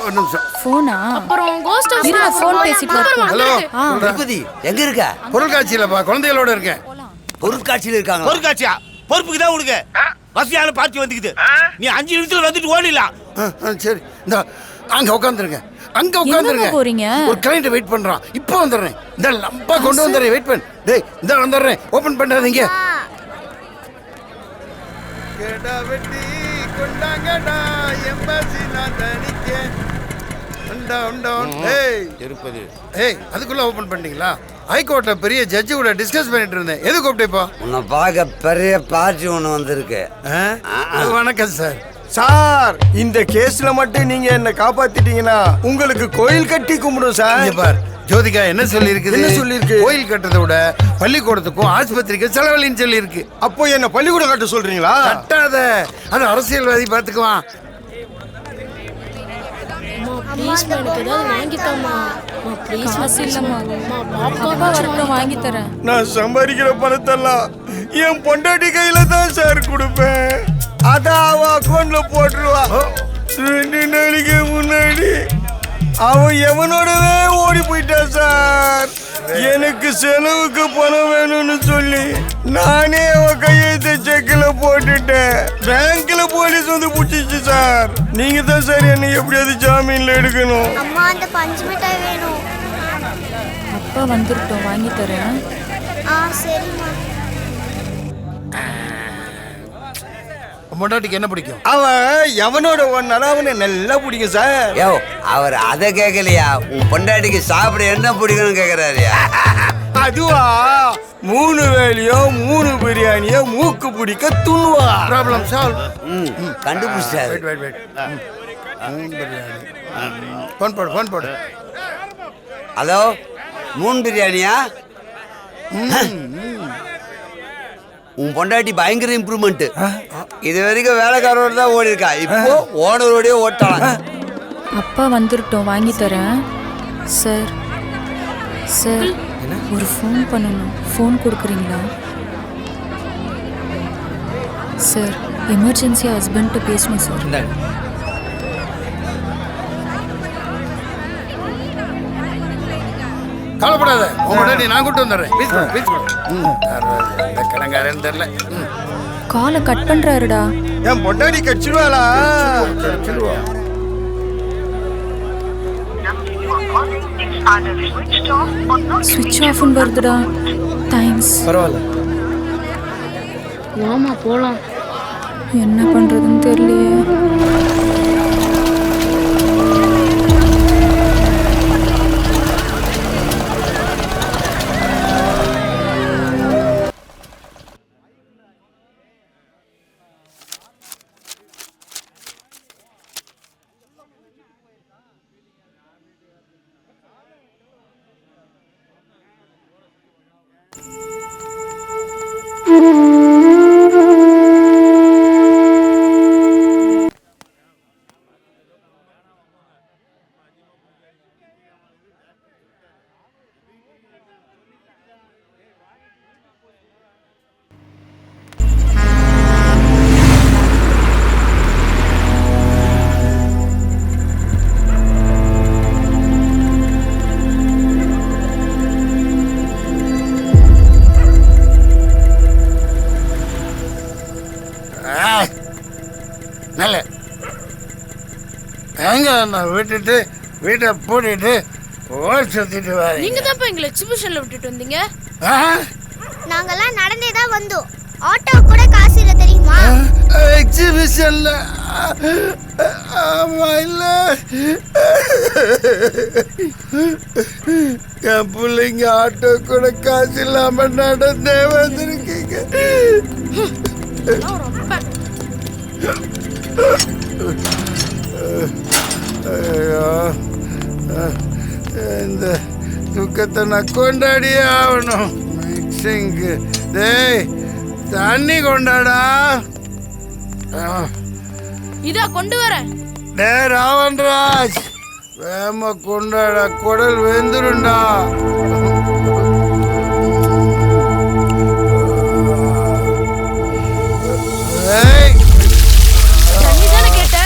ஒரு நிமிஷம். போனா அப்புறம் கோஸ்ட் ஹவுஸ் இருங்க ஃபோன் பேசிட்டு வரேன். ஹலோ திருப்பதி எங்க இருக்க? பொருட்காட்சியிலப்பா, குழந்தைகளோட இருக்கேன். பொருட்காட்சியில இருக்காங்க. பொருட்காட்சியா? பொறுப்புக்கு தான் உனக்கு வசதியான பார்ட்டி வந்துக்குது. நீ 5 நிமிஷத்துல வந்துட்டு ஓடிடலாம். சரி, இந்த அங்க உட்காந்துருங்க, அங்க உட்காந்துருங்க. போறீங்க? ஒரு கிளைண்ட் வெயிட் பண்றான், இப்போ வந்துடுறேன். இந்த லம்பா கொண்டு வந்துடுறேன், வெயிட் பண்ணு. டேய் இந்த வந்துடுறேன், ஓபன் பண்ணாதீங்க. கேடா வெட்டி கொண்டாங்கடா எம்பசி நான் தனிக்கே உண்டா உண்டா. ஏய் திருப்பதி ஏய், அதுக்குள்ள ஓபன் பண்ணீங்களா? ஹைகோர்ட்ல பெரிய ஜட்ஜி கூட டிஸ்கஸ் பண்ணிட்டு இருந்தேன். எது கூப்பிட்டே இப்போ? உன்னை பார்க்க பெரிய பார்ட்டி ஒன்று வந்திருக்கு. வணக்கம் சார். சார், இந்த கேஸ்ல மட்டும் நீங்க என்ன காப்பாத்திட்டீங்கன்னா உங்களுக்கு கோயில் கட்டி கும்பிடும் சார். பார் ஜோதிகா என்ன சொல்லி இருக்குது? என்ன சொல்லிருக்கு? கோயில் கட்டுறதை விட பள்ளிக்கூடத்துக்கும் ஆஸ்பத்திரிக்கும் செலவழின்னு சொல்லி இருக்கு. அப்போ என்ன பள்ளிக்கூடம் கட்ட சொல்றீங்களா? கட்டாத, அது அரசியல்வாதி பாத்துக்குவான். ப்ளீஸ் எனக்கு ஏதாவது வாங்கி தாமா. ப்ளீஸ் காசு இல்லம்மா. அப்பா வரட்டும், வாங்கி தரேன். நான் சம்பாதிக்கிற பணத்தெல்லாம் என் பொண்டாட்டி கையில தான் சார் கொடுப்பேன். அதான் அவ அக்கௌண்ட்ல போட்டுருவா. 2 நாளைக்கு முன்னாடி அவன் எவனோடவே ஓடி போயிட்டான் சார். எனக்கு செலவுக்கு பணம் வேணும்னு சொல்லி நானே அவன் கையெழுத்து செக்கில் போட்டுட்டேன். பேங்க்ல போலீஸ் வந்து புடிச்சிச்சு சார். நீங்க தான் சார் என்னை எப்படியாவது ஜாமீன்ல எடுக்கணும். அம்மா அந்த பஞ்சு மிட்டாய் வேணும். அப்பா வந்துட்டோம், வாங்கி தரேன். சரிம்மா. பொண்டாட்டிக்கு என்ன பிடிக்கும்? அவன் எவனோட ஒன்னால அவனை நல்லா பிடிக்கும் சார். யோ, அவர் அதை கேட்கலையா, உன் பொண்டாட்டிக்கு சாப்பிட என்ன பிடிக்கும்னு கேட்கறாருயா. அதுவா, 3 வேளையோ 3 பிரியாணியோ மூக்கு பிடிக்க துண்ணுவா. Problem solve. கண்டுபிடிச்சாரு. Wait wait wait. ஃபோன் போடு, ஃபோன் போடு. ஹலோ, 3 பிரியாணியா? உன் பொண்டாட்டி பயங்கர இம்ப்ரூவ்மெண்ட். இது வரைக்கும் வேலைக்காரோட தான் ஓடி இருக்கா, இப்போ ஓனரோடய ஓட்டலாம். அப்பா வந்துட்டோம், வாங்கி தரேன். சார் சார், ஒரு ஃபோன் பண்ணணும். ஃபோன் கொடுக்குறீங்களா சார்? எமர்ஜென்சியாக ஹஸ்பண்ட்டு பேசணும் சார். கவலைப்படாத, உன் பொண்டாட்டி நான் கூட்டு வந்துடுறேன். Please please. இந்த கடங்காரன்னு தெரியல. காலை கட் பண்ணுறாருடா. என் பொண்டாட்டி கட்சிடுவாளா? ஸ்விட்ச் ஆஃப்னு வருதுடா. தேங்க்ஸ். பரவாயில்ல. வாமா போலாம். என்ன பண்ணுறதுன்னு தெரியலையே. நல்ல எங்க நான் விட்டுட்டு வீட்டை பூட்டிட்டு ஓடி சுத்திட்டு வர. நீங்க தான் எங்களை எக்ஸிபிஷன்ல விட்டுட்டு வந்தீங்க. நாங்கெல்லாம் நடந்தே தான் வந்தோம். ஆட்டோ கூட காசு இல்ல தெரியுமா? எக்ஸிபிஷன்ல? ஆமா, இல்ல என் பிள்ளைங்க ஆட்டோ கூட காசு இல்லாம நடந்தே வந்திருக்கீங்க. ஐயோ, இந்த துக்கத்தை நான் கொண்டாடியே ஆகணும். மிக்சிங்கு டேய் தண்ணி கொண்டாடா. இதா கொண்டு வரேன். டே ராவன்ராஜ், வேம கொண்டாடா, குடல் வெந்துருண்டா. தண்ணி தானே கேட்ட?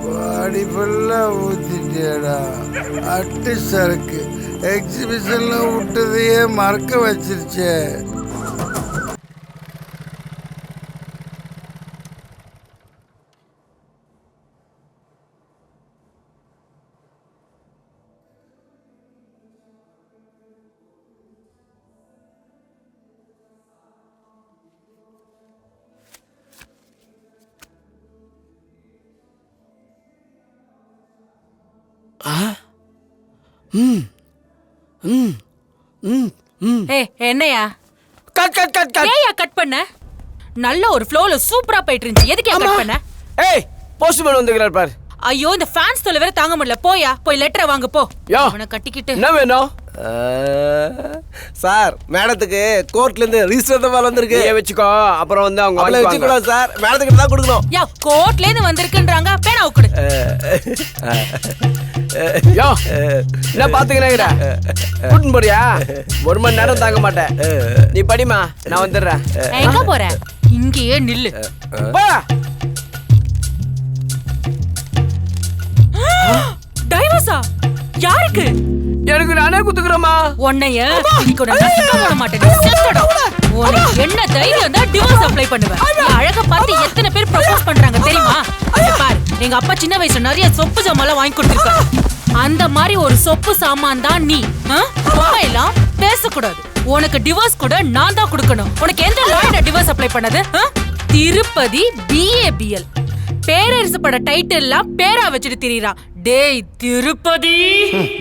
பாடி ஃபுல்லா ஊத்திட்டேடா. அட்டு சரக்கு எக்ஸிபிஷன்ல விட்டதையே மறக்க வச்சிருச்சே. என்னையா கட் கட் கட் கட். ஏயா கட் பண்ண? நல்ல ஒரு ஃப்ளோல சூப்பரா போயிட்டு இருந்துச்சு. எதுக்கு கட் பண்ண? ஏய் போஸ்ட்மேன் வந்துக்கிறார் பார். ஐயோ இந்த ஃபேன்ஸ் தொல்லை வேற தாங்க முடியல. போயா போய் லெட்டரை வாங்க போ. யா அவனை கட்டிக்கிட்டு என்ன வேணும்? சார் மேடத்துக்கு கோர்ட்ல இருந்து ரிஜிஸ்டர் தான் வந்திருக்கு. நீயே வெச்சுக்கோ. அப்புறம் வந்து அவங்க அவளை வெச்சு கூட சார் மேடத்துக்கு தான் கொடுக்கணும். யா கோர்ட்ல இருந்து வந்திருக்குன்றாங்க. பேனா கொடு. யோ என்ன பாத்துக்கறேங்கடா. கூட்டிட்டு போறியா? 1 மணி நேரம் தாங்க மாட்டேன். நீ படிமா நான் வந்துடுறேன். எங்க போற? இங்கேயே நில்லு. போ. டைவர்ஸா? யாருக்கு? எனக்கு நானே குத்துக்கறேமா. உன்னைய இன்னைக்கு நான் நசுக்க விட மாட்டேன். செத்தடா. உனக்கு என்ன தைரியம் தான் டிவோர்ஸ் அப்ளை பண்ணுவ? நீ அழக பார்த்து எத்தனை பேர் ப்ரப்போஸ் பண்றாங்க தெரியுமா? பாரு எங்க அப்பா சின்ன வயசுல நிறைய சொப்பு சாமான் வாங்கி கொடுத்திருக்காரு. அந்த மாதிரி ஒரு சொப்பு சாமான் தான் நீ. எல்லாம் பேசக்கூடாது. உனக்கு டிவோர்ஸ் கூட நான் தான் கொடுக்கணும். உனக்கு எந்த லாயர் டிவோர்ஸ் அப்ளை பண்ணது? திருப்பதி BABL பேரரசு பட டைட்டில் எல்லாம் பேரா வச்சுட்டு திரியறான். டேய் திருப்பதி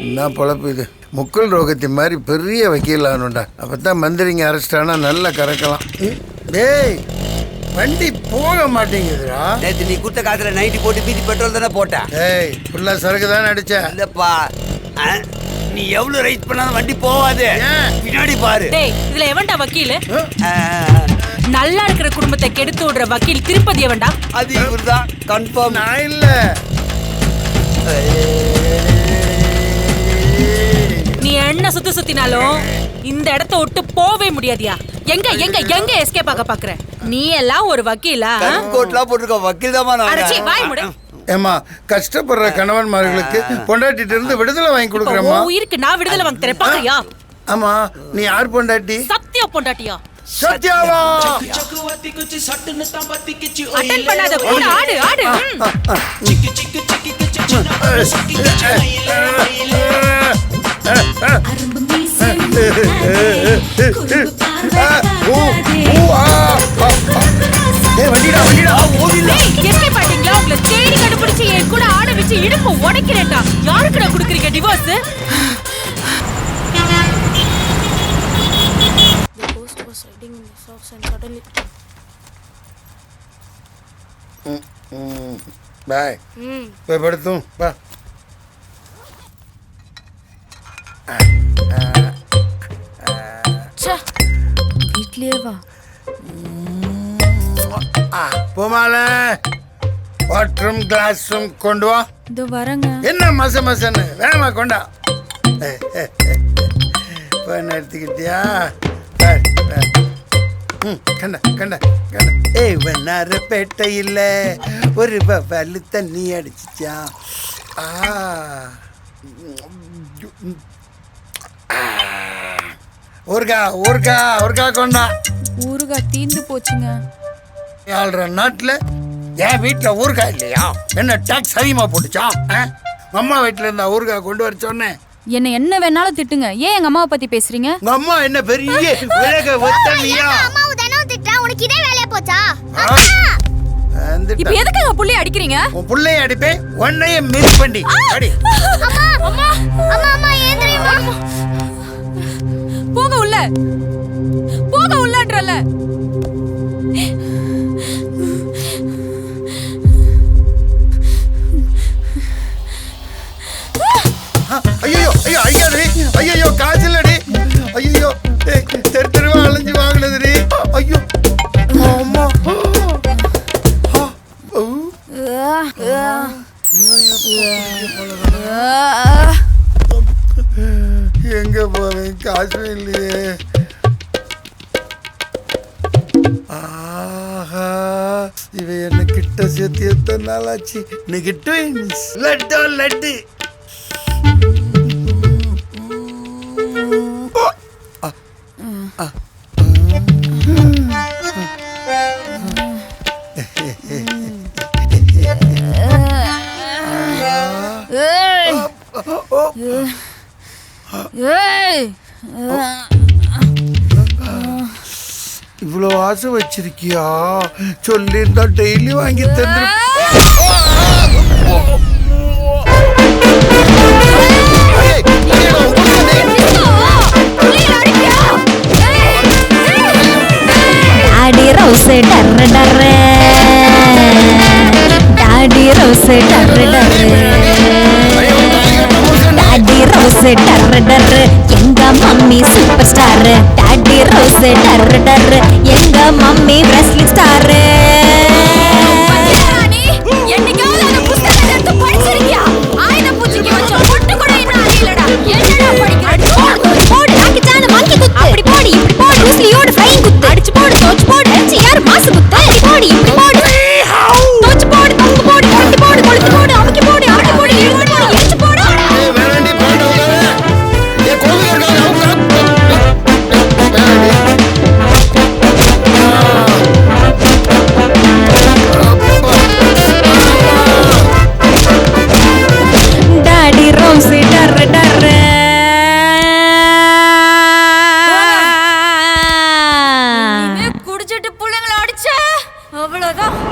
என்ன பொழப்பு இது? முக்குள் ரோகத்தி மாதிரி பெரிய வக்கீல் ஆகணும்டா. அப்பதான் மந்திரிங்க அரெஸ்ட் ஆனா நல்லா கறக்கலாம். டேய் வண்டி போக மாட்டேங்குதுடா. நேத்து நீ குத்த காத்துல நைட்டி போட்டு பீதி பெட்ரோல் தானே போட்ட. டேய் ஃபுல்லா சரக்கு தானே அடிச்ச. இல்லப்பா நீ எவ்வளவு ரைட் பண்ணாலும் வண்டி போவாது. பின்னாடி பாரு. டேய் இதுல எவன்டா வக்கீல்? நல்லா இருக்கிற குடும்பத்தை கெடுத்து விடுற வக்கீல் திருப்பதி எவன்டா? அது இவர்தான் கன்ஃபார்ம். நான் இல்ல. நீ என்ன சுத்தினாலும் இந்த இடத்தை விட்டு போவே முடியாதியா? எங்க எங்க எங்க எஸ்கேப் ஆக பாக்குற? நீ எல்லாம் ஒரு வக்கீலா? கோட்லாம் போட்டுருக்க வக்கீல் தான். அடச்சி வாய் மூடு. ஏமா கஷ்டப்படுற கணவன்மார்களுக்கு பொண்டாட்டிட்ட இருந்து விடுதலை வாங்கி கொடுக்குறேம்மா. உயிருக்கு நான் விடுதலை வாங்கி தரேன் பாக்குறியா? ஆமா நீ யார் பொண்டாட்டி? சத்யா பொண்டாட்டியா? சத்யாவா? அட்டெண்ட் பண்ணாத கூட ஆடு ஆடு. எஸ்கேப் ஆயிட்டீங்களா? உங்களை தேடி கண்டுபிடிச்சு என் கூட ஆட வச்சு இடுப்பு உடைக்கிறேன்டா. யாருக்குடா குடுக்குறீங்க டிவோர்ஸ்? பாய் போய் படுத்தும் பா. வீட்லயே வா. போமால வாட்டரும் கிளாஸும் கொண்டு வா. இதோ வரங்க. என்ன மசன்னு வேணாமா கொண்டா. பண்ண எடுத்துக்கிட்டியா? கண்ட கண்ட கண்ட. ஏய் வண்ணார பேட்டை இல்ல ஒரு பல்லு தண்ணி அடிச்சிச்சா. ஊர்கா ஊர்கா ஊர்கா கொண்டா. ஊறுகாய் தீந்து போச்சுங்க. ஆள்ற நாட்டுல என் வீட்டுல ஊர்கா இல்லையா? என்ன டாக்ஸ் அதிகமா போட்டுச்சா? அம்மா வீட்டுல இருந்தா ஊர்கா கொண்டு வர சொன்னேன். என்ன என்ன வேணாலும் திட்டுங்க. ஏன் எங்க அம்மாவை பத்தி பேசுறீங்க? உங்க அம்மா என்ன பெரிய விலக ஒத்தனியா? அம்மாவு தான திட்டா. உனக்கு இதே வேலையா போச்சா? இப்போ எதுக்கு உங்க புள்ளைய அடிக்கிறீங்க? உன் புள்ளைய அடிப்பேன். உன்னைய மிஸ் பண்ணி அடி. அம்மா அம்மா அம்மா அம்மா ஏந்திரேம்மா. போங்க உள்ள. போங்க உள்ளன்றல. ஐயோ ஐயோ ஐயாடி. ஐயோ காய்ச்சலடி. ஐயோ தெரு தெருவா அலைஞ்சு வாங்கினதுடி. ஐயோ அம்மா. எங்க போவேன்? காசு இல்லையே. ஆஹா இவ என்ன கிட்ட சேர்த்து எத்தனை நாளாச்சு இன்னைக்கு ட்வின்ஸ் லட்டு லட்டு இவ்வளோ ஆசை வச்சிருக்கியா சொல்லியிருந்தா டெய்லி வாங்கி தந்து டாடி ரோஸ் டர்ரு டர்ரு டாடி ரோஸ் டர்ரு டர்ரு டாடி ரோஸ் டர்ரு டர்ரு எங்க mummy super star daddy rose டர்ரு டர்ரு எங்க மம்மி ரெஸ்லிங் ஸ்டார்